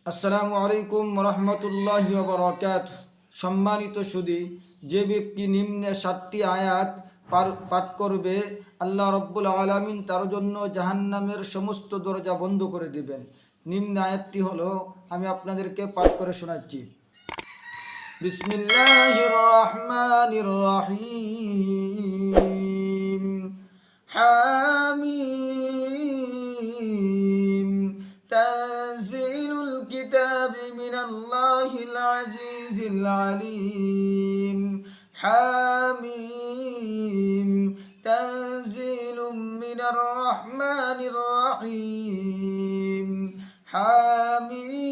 আসসালামু আলাইকুম রহমতুল্লাহি ওয়া বারাকাতুহু। সম্মানিত সুধী, যে ব্যক্তি নিম্নে 7টি আয়াত পাঠ করবে, আল্লাহ রব্বুল আলামিন তার জন্য জাহান্নামের সমস্ত দরজা বন্ধ করে দিবেন। নিম্ন আয়াতটি হলো, আমি আপনাদেরকে পাঠ করে শোনাচ্ছি। বিসমিল্লাহির রহমানির রহিম। হামিম তানজিলুল কিতাবি মিনাল্লাহিল আজিজিল আলিম। হামিম তানজিলুম মিনার রহমানির রহিম। হামিম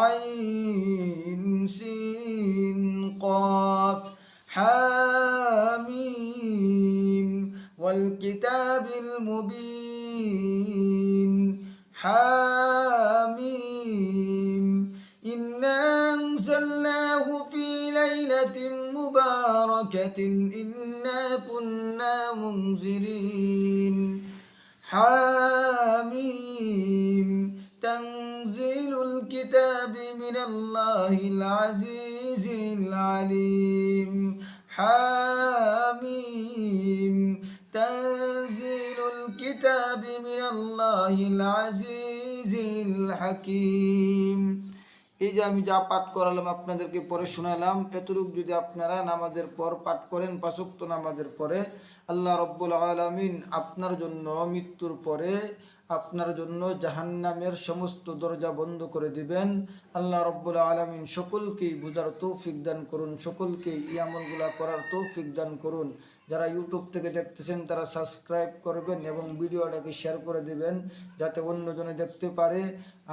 আইন সিন قاف حاميم والكتاب المبين. حاميم إنا أنزلناه في ليلة مباركة إنا كنا منذرين. حاميم تنزيل الكتاب من الله العزيز العليم. حاميم تنزيل الكتاب من الله العزيز الحكيم. এই যে আমি যা পাঠ করালাম, আপনাদেরকে পরে শোনালাম, এতটুকু যদি আপনারা নামাজের পর পাঠ করেন, 5 ওয়াক্ত নামাজের পরে, আল্লাহ রব্বুল আলামিন আপনার জন্য মৃত্যুর পরে আপনার জন্য জাহান্নামের সমস্ত দরজা বন্ধ করে দিবেন। আল্লাহ রব্বুল আলামিন সকলকেই বুঝার তৌফিক দান করুন, সকলকেই এই আমলগুলা করার তৌফিক দান করুন। যারা ইউটিউব থেকে দেখতেছেন তারা সাবস্ক্রাইব করবেন এবং ভিডিওটাকে শেয়ার করে দিবেন যাতে অন্যজনে দেখতে পারে।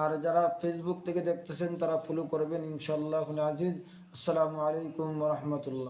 আর যারা ফেসবুক থেকে দেখতেছেন তারা ফলো করবেন ইনশাআল্লাহ আজিজ। আসসালামু আলাইকুম ওয়া রাহমাতুল্লাহ।